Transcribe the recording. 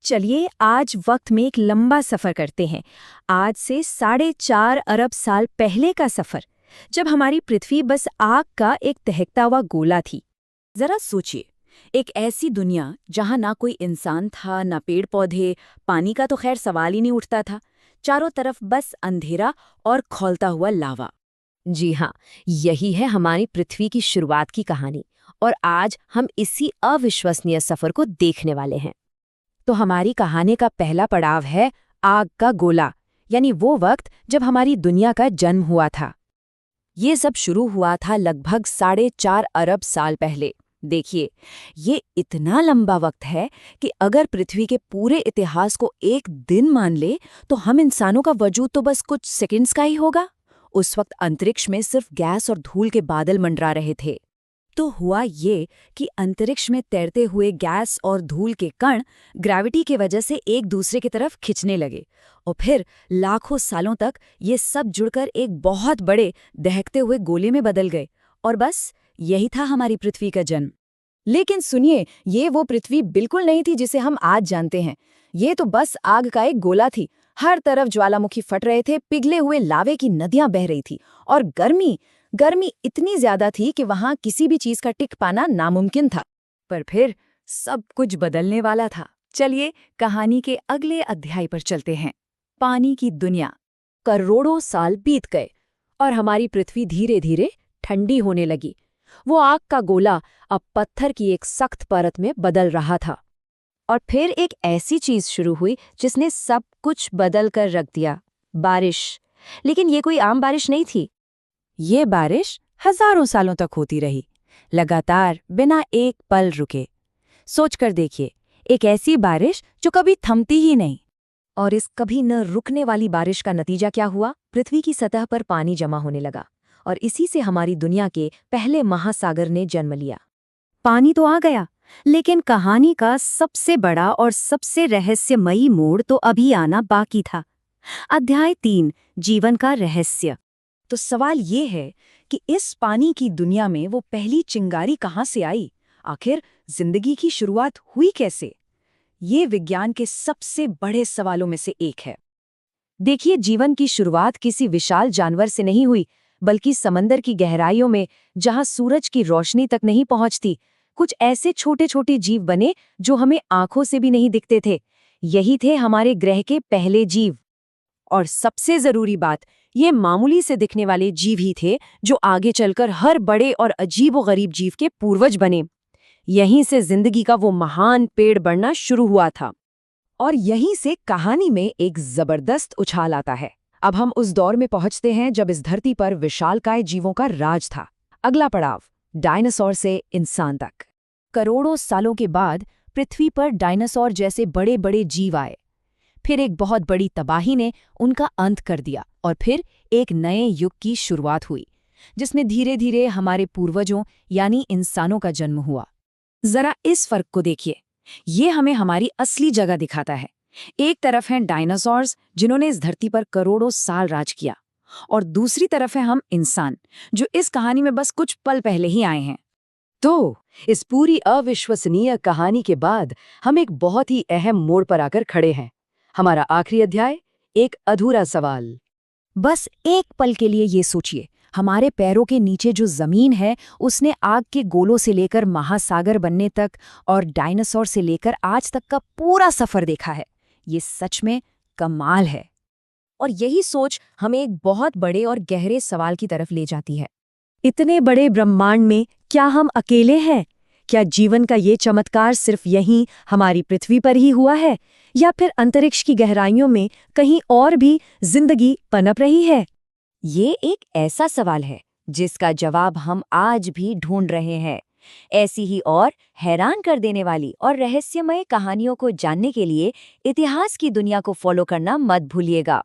चलिए आज वक्त में एक लंबा सफर करते हैं। आज से 4.5 अरब साल पहले का सफर, जब हमारी पृथ्वी बस आग का एक दहकता हुआ गोला थी। जरा सोचिए, एक ऐसी दुनिया जहां ना कोई इंसान था, ना पेड़ पौधे, पानी का तो खैर सवाल ही नहीं उठता था। चारों तरफ बस अंधेरा और खौलता हुआ लावा। जी हाँ, यही है हमारी पृथ्वी की शुरुआत की कहानी और आज हम इसी अविश्वसनीय सफर को देखने वाले हैं। तो हमारी कहानी का पहला पड़ाव है आग का गोला, यानी वो वक्त जब हमारी दुनिया का जन्म हुआ था। ये सब शुरू हुआ था लगभग 4.5 अरब साल पहले। देखिए, ये इतना लंबा वक्त है कि अगर पृथ्वी के पूरे इतिहास को एक दिन मान ले तो हम इंसानों का वजूद तो बस कुछ सेकंड्स का ही होगा। उस वक्त अंतरिक्ष में सिर्फ गैस और धूल के बादल मंडरा रहे थे। तो हुआ ये कि अंतरिक्ष में तैरते हुए गैस और धूल के कण ग्रेविटी की वजह से एक दूसरे की तरफ खिंचने लगे और फिर लाखों सालों तक ये सब जुड़कर एक बहुत बड़े दहकते हुए गोले में बदल गए। और बस यही था हमारी पृथ्वी का जन्म। लेकिन सुनिए, ये वो पृथ्वी बिल्कुल नहीं थी जिसे हम आज जानते हैं। ये तो बस आग का एक गोला थी। हर तरफ ज्वालामुखी फट रहे थे, पिघले हुए लावे की नदियां बह रही थी और गर्मी इतनी ज्यादा थी कि वहां किसी भी चीज का टिक पाना नामुमकिन था। पर फिर सब कुछ बदलने वाला था। चलिए कहानी के अगले अध्याय पर चलते हैं। पानी की दुनिया। करोड़ों साल बीत गए और हमारी पृथ्वी धीरे धीरे ठंडी होने लगी। वो आग का गोला अब पत्थर की एक सख्त परत में बदल रहा था। और फिर एक ऐसी चीज शुरू हुई जिसने सब कुछ बदल कर रख दिया, बारिश। लेकिन ये कोई आम बारिश नहीं थी। ये बारिश हजारों सालों तक होती रही, लगातार, बिना एक पल रुके। सोचकर देखिए, एक ऐसी बारिश जो कभी थमती ही नहीं। और इस कभी न रुकने वाली बारिश का नतीजा क्या हुआ? पृथ्वी की सतह पर पानी जमा होने लगा और इसी से हमारी दुनिया के पहले महासागर ने जन्म लिया। पानी तो आ गया, लेकिन कहानी का सबसे बड़ा और सबसे रहस्यमयी मोड़ तो अभी आना बाकी था। अध्याय 3, जीवन का रहस्य। तो सवाल ये है कि इस पानी की दुनिया में वो पहली चिंगारी कहाँ से आई? आखिर जिंदगी की शुरुआत हुई कैसे? ये विज्ञान के सबसे बड़े सवालों में से एक है। देखिए, जीवन की शुरुआत किसी विशाल जानवर से नहीं हुई, बल्कि समंदर की गहराइयों में, जहां सूरज की रोशनी तक नहीं पहुंचती। कुछ ऐसे छोटे छोटे जीव बने जो हमें आंखों से भी नहीं दिखते थे। यही थे हमारे ग्रह के पहले जीव। और सबसे जरूरी बात, ये मामूली से दिखने वाले जीव ही थे जो आगे चलकर हर बड़े और अजीबोगरीब जीव के पूर्वज बने। यहीं से जिंदगी का वो महान पेड़ बढ़ना शुरू हुआ था। और यहीं से कहानी में एक जबरदस्त उछाल आता है। अब हम उस दौर में पहुंचते हैं जब इस धरती पर विशालकाय जीवों का राज था। अगला पड़ाव, डायनासोर से इंसान तक। करोड़ों सालों के बाद पृथ्वी पर डायनासोर जैसे बड़े बड़े जीव आए। फिर एक बहुत बड़ी तबाही ने उनका अंत कर दिया और फिर एक नए युग की शुरुआत हुई, जिसमें धीरे धीरे हमारे पूर्वजों यानी इंसानों का जन्म हुआ। जरा इस फर्क को देखिए, ये हमें हमारी असली जगह दिखाता है। एक तरफ हैं डायनासोर्स जिन्होंने इस धरती पर करोड़ों साल राज किया, और दूसरी तरफ है हम इंसान, जो इस कहानी में बस कुछ पल पहले ही आए हैं। तो इस पूरी अविश्वसनीय कहानी के बाद हम एक बहुत ही अहम मोड़ पर आकर खड़े हैं। हमारा आखिरी अध्याय, एक अधूरा सवाल। बस एक पल के लिए ये सोचिए, हमारे पैरों के नीचे जो जमीन है उसने आग के गोलों से लेकर महासागर बनने तक और डायनासोर से लेकर आज तक का पूरा सफर देखा है। ये सच में कमाल है। और यही सोच हमें एक बहुत बड़े और गहरे सवाल की तरफ ले जाती है। इतने बड़े ब्रह्मांड में क्या हम अकेले हैं? क्या जीवन का ये चमत्कार सिर्फ यहीं हमारी पृथ्वी पर ही हुआ है, या फिर अंतरिक्ष की गहराइयों में कहीं और भी जिंदगी पनप रही है? ये एक ऐसा सवाल है जिसका जवाब हम आज भी ढूंढ रहे हैं। ऐसी ही और हैरान कर देने वाली और रहस्यमय कहानियों को जानने के लिए इतिहास की दुनिया को फॉलो करना मत भूलिएगा।